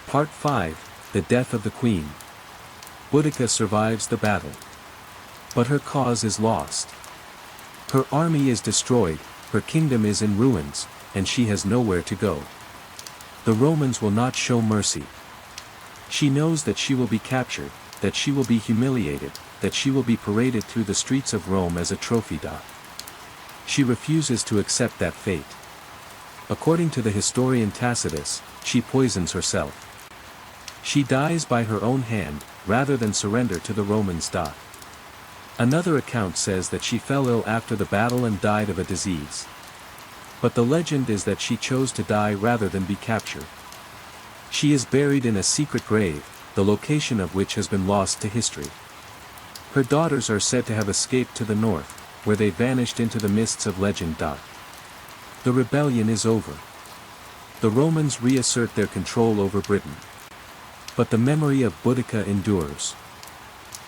Part 5, The Death of the Queen. Boudica survives the battle. But her cause is lost. Her army is destroyed, her kingdom is in ruins, and she has nowhere to go. The Romans will not show mercy. She knows that she will be captured, that she will be humiliated, that she will be paraded through the streets of Rome as a trophy. She refuses to accept that fate. According to the historian Tacitus, she poisons herself. She dies by her own hand, rather than surrender to the Romans. Another account says that she fell ill after the battle and died of a disease. But the legend is that she chose to die rather than be captured. She is buried in a secret grave, the location of which has been lost to history. Her daughters are said to have escaped to the north, where they vanished into the mists of legend. The rebellion is over. The Romans reassert their control over Britain. But the memory of Boudica endures.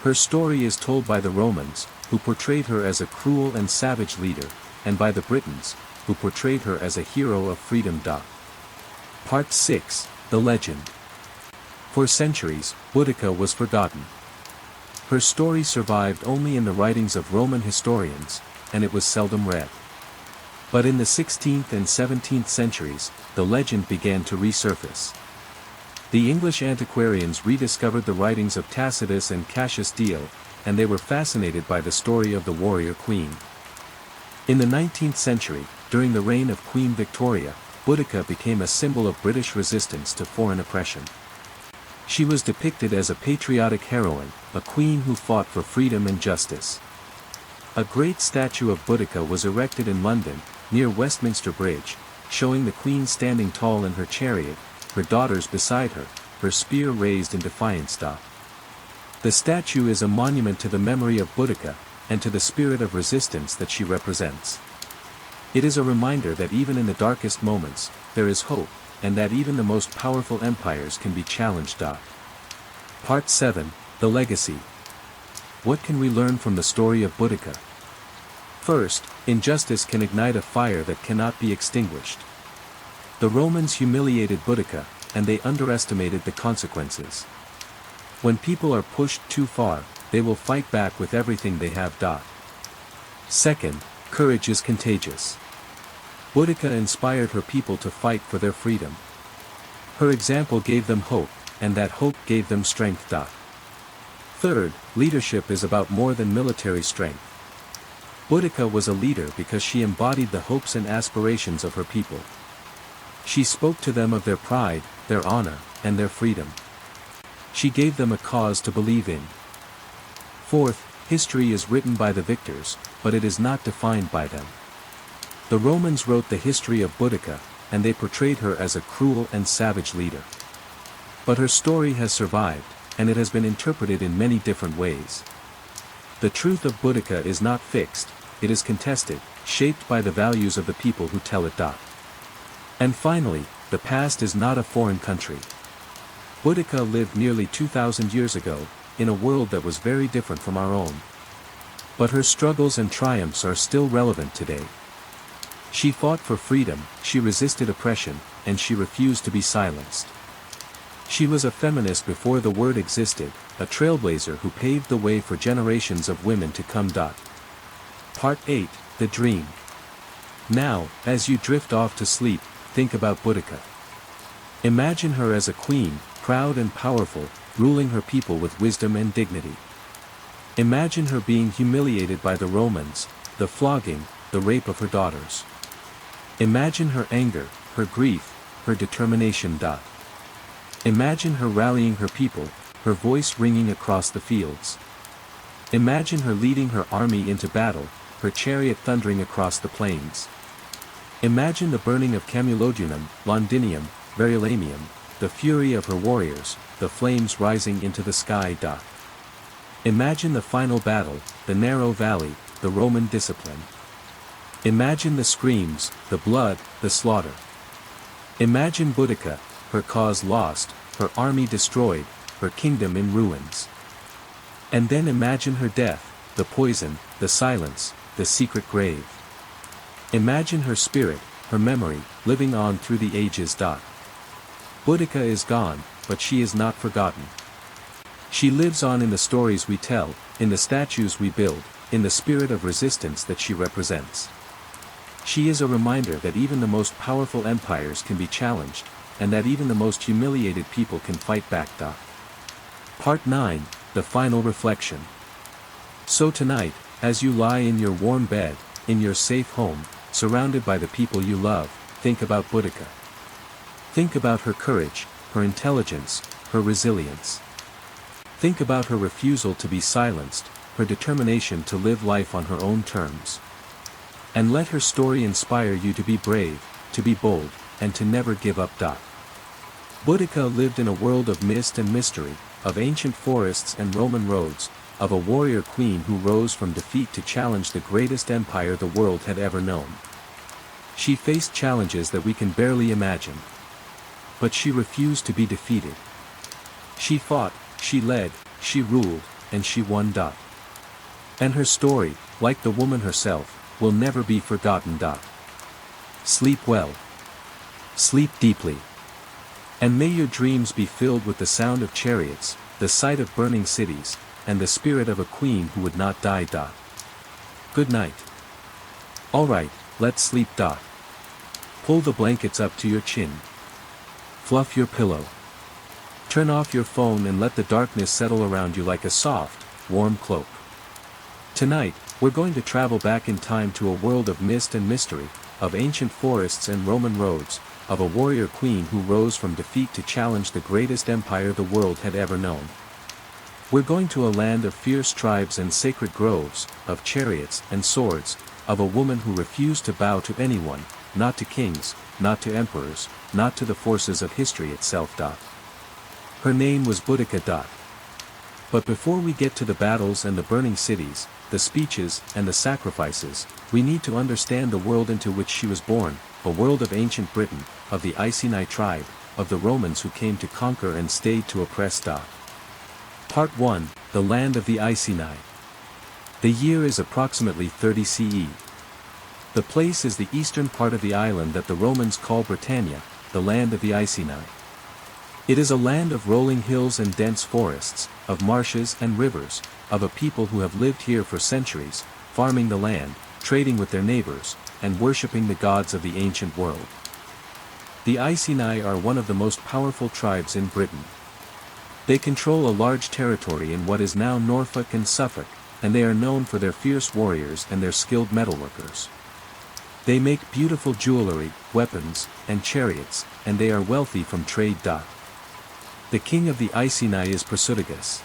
Her story is told by the Romans, who portrayed her as a cruel and savage leader, and by the Britons, who portrayed her as a hero of freedom. Part 6, The Legend. For centuries, Boudica was forgotten. Her story survived only in the writings of Roman historians, and it was seldom read. But in the 16th and 17th centuries, the legend began to resurface. The English antiquarians rediscovered the writings of Tacitus and Cassius Dio, and they were fascinated by the story of the warrior queen. In the 19th century, during the reign of Queen Victoria, Boudica became a symbol of British resistance to foreign oppression. She was depicted as a patriotic heroine, a queen who fought for freedom and justice. A great statue of Boudica was erected in London, near Westminster Bridge, showing the queen standing tall in her chariot, her daughters beside her, her spear raised in defiance. The statue is a monument to the memory of Boudica, and to the spirit of resistance that she represents. It is a reminder that even in the darkest moments, there is hope, and that even the most powerful empires can be challenged. Part 7, The Legacy. What can we learn from the story of Boudica? First, injustice can ignite a fire that cannot be extinguished. The Romans humiliated Boudica, and they underestimated the consequences. When people are pushed too far, they will fight back with everything they have. Second, courage is contagious. Boudica inspired her people to fight for their freedom. Her example gave them hope, and that hope gave them strength. Third, leadership is about more than military strength. Boudica was a leader because she embodied the hopes and aspirations of her people. She spoke to them of their pride, their honor, and their freedom. She gave them a cause to believe in. Fourth, history is written by the victors, but it is not defined by them. The Romans wrote the history of Boudica, and they portrayed her as a cruel and savage leader. But her story has survived, and it has been interpreted in many different ways. The truth of Boudica is not fixed, it is contested, shaped by the values of the people who tell it. And finally, the past is not a foreign country. Boudica lived nearly 2,000 years ago, in a world that was very different from our own. But her struggles and triumphs are still relevant today. She fought for freedom, she resisted oppression, and she refused to be silenced. She was a feminist before the word existed, a trailblazer who paved the way for generations of women to come. Part 8, The Dream. Now, as you drift off to sleep, think about Boudica. Imagine her as a queen, proud and powerful, ruling her people with wisdom and dignity. Imagine her being humiliated by the Romans, the flogging, the rape of her daughters. Imagine her anger, her grief, her determination. Imagine her rallying her people, her voice ringing across the fields. Imagine her leading her army into battle, her chariot thundering across the plains. Imagine the burning of Camulodunum, Londinium, Verulamium, the fury of her warriors, the flames rising into the sky. Imagine the final battle, the narrow valley, the Roman discipline. Imagine the screams, the blood, the slaughter. Imagine Boudica, her cause lost, her army destroyed, her kingdom in ruins. And then imagine her death, the poison, the silence, the secret grave. Imagine her spirit, her memory, living on through the ages. Boudica is gone, but she is not forgotten. She lives on in the stories we tell, in the statues we build, in the spirit of resistance that she represents. She is a reminder that even the most powerful empires can be challenged, and that even the most humiliated people can fight back. Part 9, The Final Reflection. So tonight, as you lie in your warm bed, in your safe home, surrounded by the people you love, think about Boudica. Think about her courage, her intelligence, her resilience. Think about her refusal to be silenced, her determination to live life on her own terms. And let her story inspire you to be brave, to be bold, and to never give up. Boudica lived in a world of mist and mystery, of ancient forests and Roman roads, of a warrior queen who rose from defeat to challenge the greatest empire the world had ever known. She faced challenges that we can barely imagine. But she refused to be defeated. She fought, she led, she ruled, and she won. And her story, like the woman herself, will never be forgotten. Sleep well. Sleep deeply. And may your dreams be filled with the sound of chariots, the sight of burning cities, and the spirit of a queen who would not die. Good night. Alright, let's sleep. Pull the blankets up to your chin. Fluff your pillow. Turn off your phone and let the darkness settle around you like a soft, warm cloak. Tonight, we're going to travel back in time to a world of mist and mystery, of ancient forests and Roman roads, of a warrior queen who rose from defeat to challenge the greatest empire the world had ever known. We're going to a land of fierce tribes and sacred groves, of chariots and swords, of a woman who refused to bow to anyone, not to kings, not to emperors, not to the forces of history itself. Her name was Boudica. But before we get to the battles and the burning cities, the speeches and the sacrifices, we need to understand the world into which she was born, a world of ancient Britain, of the Iceni tribe, of the Romans who came to conquer and stayed to oppress. Part 1, The Land of the Iceni. The year is approximately 30 CE. The place is the eastern part of the island that the Romans call Britannia, the land of the Iceni. It is a land of rolling hills and dense forests, of marshes and rivers, of a people who have lived here for centuries, farming the land, trading with their neighbors, and worshipping the gods of the ancient world. The Iceni are one of the most powerful tribes in Britain. They control a large territory in what is now Norfolk and Suffolk, and they are known for their fierce warriors and their skilled metalworkers. They make beautiful jewelry, weapons, and chariots, and they are wealthy from trade. The king of the Iceni is Prasutagus.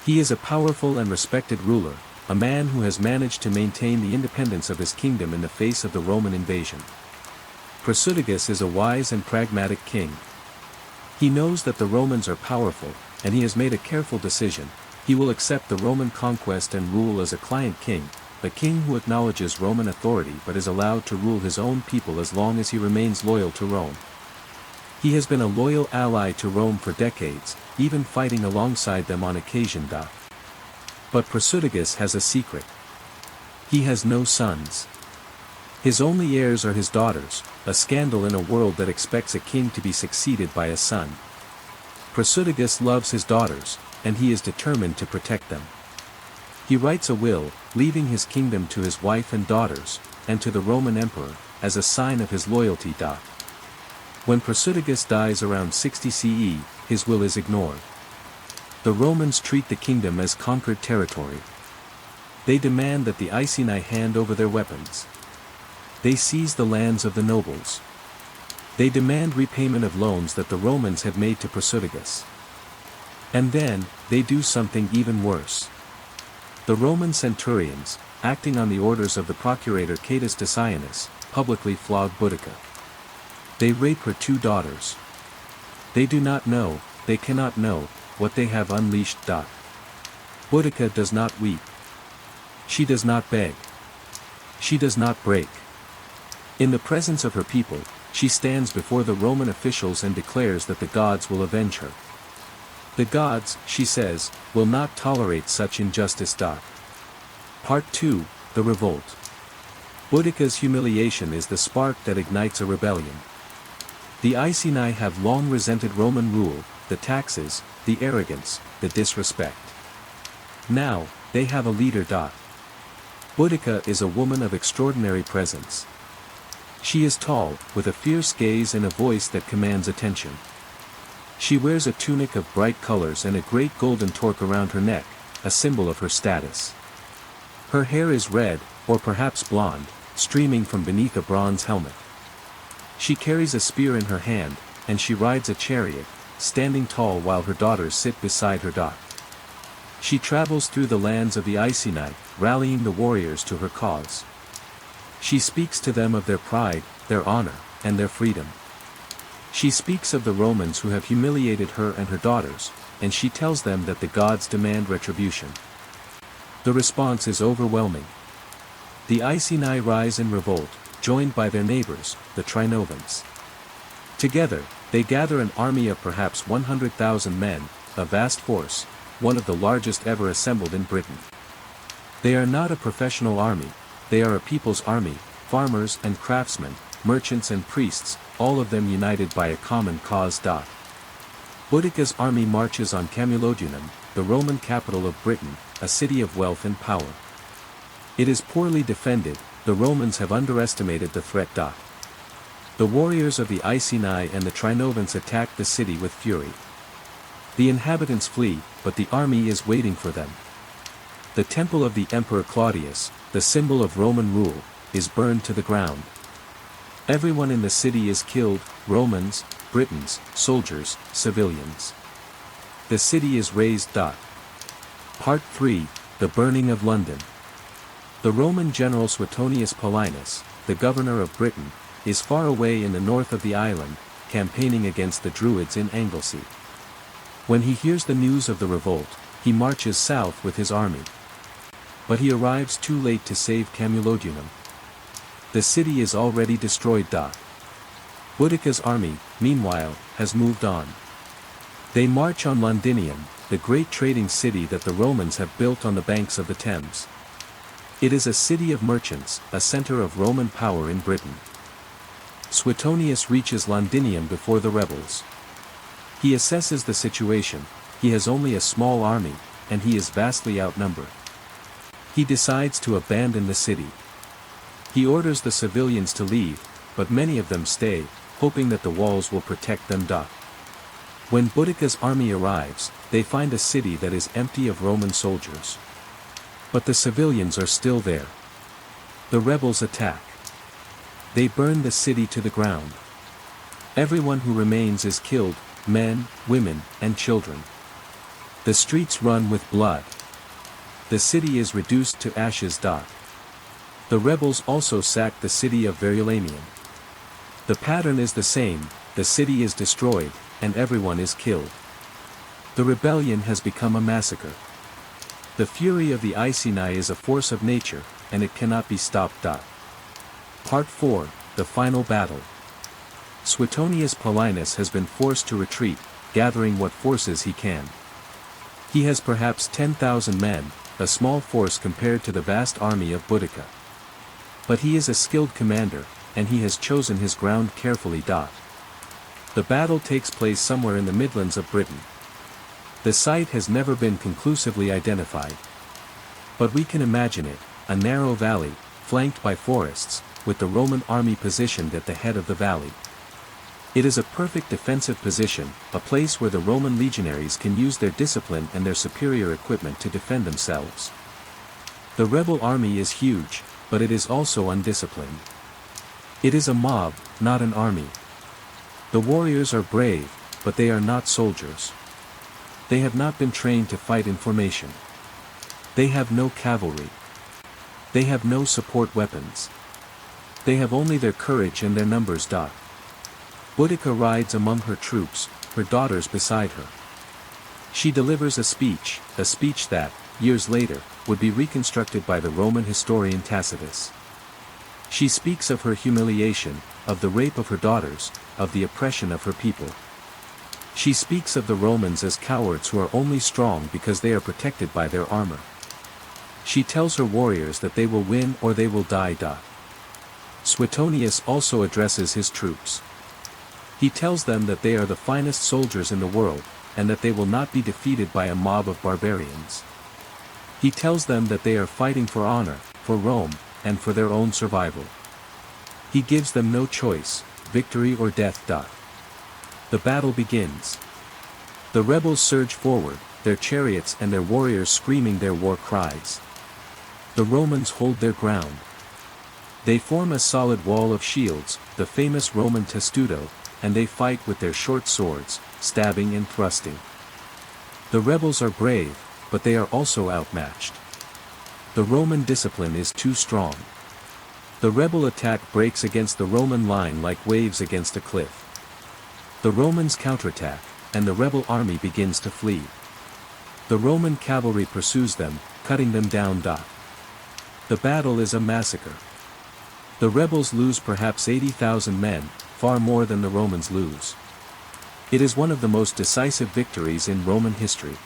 He is a powerful and respected ruler, a man who has managed to maintain the independence of his kingdom in the face of the Roman invasion. Prasutagus is a wise and pragmatic king. He knows that the Romans are powerful, and he has made a careful decision. He will accept the Roman conquest and rule as a client king, a king who acknowledges Roman authority but is allowed to rule his own people as long as he remains loyal to Rome. He has been a loyal ally to Rome for decades, even fighting alongside them on occasion. But Prasutagus has a secret. He has no sons. His only heirs are his daughters, a scandal in a world that expects a king to be succeeded by a son. Prasutagus loves his daughters, and he is determined to protect them. He writes a will, leaving his kingdom to his wife and daughters, and to the Roman emperor, as a sign of his loyalty. When Prasutagus dies around 60 CE, his will is ignored. The Romans treat the kingdom as conquered territory. They demand that the Iceni hand over their weapons. They seize the lands of the nobles. They demand repayment of loans that the Romans had made to Prasutagus. And then, they do something even worse. The Roman centurions, acting on the orders of the procurator Cassius Dio, publicly flog Boudica. They rape her 2 daughters. They do not know, they cannot know, what they have unleashed. Boudica does not weep. She does not beg. She does not break. In the presence of her people, she stands before the Roman officials and declares that the gods will avenge her. The gods, she says, will not tolerate such injustice. Part 2, The Revolt. Boudica's humiliation is the spark that ignites a rebellion. The Iceni have long resented Roman rule, the taxes, the arrogance, the disrespect. Now, they have a leader. Boudica is a woman of extraordinary presence. She is tall, with a fierce gaze and a voice that commands attention. She wears a tunic of bright colors and a great golden torque around her neck, a symbol of her status. Her hair is red, or perhaps blonde, streaming from beneath a bronze helmet. She carries a spear in her hand, and she rides a chariot, standing tall while her daughters sit beside her. She travels through the lands of the Iceni, rallying the warriors to her cause. She speaks to them of their pride, their honor, and their freedom. She speaks of the Romans who have humiliated her and her daughters, and she tells them that the gods demand retribution. The response is overwhelming. The Iceni rise in revolt, joined by their neighbors, the Trinovans. Together, they gather an army of perhaps 100,000 men, a vast force, one of the largest ever assembled in Britain. They are not a professional army, they are a people's army, farmers and craftsmen, merchants and priests, all of them united by a common cause. Boudica's army marches on Camulodunum, the Roman capital of Britain, a city of wealth and power. It is poorly defended, the Romans have underestimated the threat. The warriors of the Iceni and the Trinovans attack the city with fury. The inhabitants flee, but the army is waiting for them. The temple of the Emperor Claudius, the symbol of Roman rule, is burned to the ground. Everyone in the city is killed, Romans, Britons, soldiers, civilians. The city is razed. Part 3, The Burning of London. The Roman general Suetonius Paulinus, the governor of Britain, is far away in the north of the island, campaigning against the Druids in Anglesey. When he hears the news of the revolt, he marches south with his army. But he arrives too late to save Camulodunum. The city is already destroyed. Boudica's army, meanwhile, has moved on. They march on Londinium, the great trading city that the Romans have built on the banks of the Thames. It is a city of merchants, a center of Roman power in Britain. Suetonius reaches Londinium before the rebels. He assesses the situation, he has only a small army, and he is vastly outnumbered. He decides to abandon the city. He orders the civilians to leave, but many of them stay, hoping that the walls will protect them. When Boudica's army arrives, they find a city that is empty of Roman soldiers. But the civilians are still there. The rebels attack. They burn the city to the ground. Everyone who remains is killed, men, women, and children. The streets run with blood. The city is reduced to ashes. The rebels also sack the city of Verulamium. The pattern is the same, the city is destroyed, and everyone is killed. The rebellion has become a massacre. The fury of the Iceni is a force of nature, and it cannot be stopped. Part 4, The Final Battle. Suetonius Paulinus has been forced to retreat, gathering what forces he can. He has perhaps 10,000 men, a small force compared to the vast army of Boudica. But he is a skilled commander, and he has chosen his ground carefully. The battle takes place somewhere in the Midlands of Britain. The site has never been conclusively identified. But we can imagine it, a narrow valley, flanked by forests, with the Roman army positioned at the head of the valley. It is a perfect defensive position, a place where the Roman legionaries can use their discipline and their superior equipment to defend themselves. The rebel army is huge, but it is also undisciplined. It is a mob, not an army. The warriors are brave, but they are not soldiers. They have not been trained to fight in formation. They have no cavalry. They have no support weapons. They have only their courage and their numbers. Boudica rides among her troops, her daughters beside her. She delivers a speech that, years later, would be reconstructed by the Roman historian Tacitus. She speaks of her humiliation, of the rape of her daughters, of the oppression of her people. She speaks of the Romans as cowards who are only strong because they are protected by their armor. She tells her warriors that they will win or they will die. Suetonius also addresses his troops. He tells them that they are the finest soldiers in the world, and that they will not be defeated by a mob of barbarians. He tells them that they are fighting for honor, for Rome, and for their own survival. He gives them no choice, victory or death. The battle begins. The rebels surge forward, their chariots and their warriors screaming their war cries. The Romans hold their ground. They form a solid wall of shields, the famous Roman testudo, and they fight with their short swords, stabbing and thrusting. The rebels are brave, but they are also outmatched. The Roman discipline is too strong. The rebel attack breaks against the Roman line like waves against a cliff. The Romans counterattack, and the rebel army begins to flee. The Roman cavalry pursues them, cutting them down. The battle is a massacre. The rebels lose perhaps 80,000 men, far more than the Romans lose. It is one of the most decisive victories in Roman history.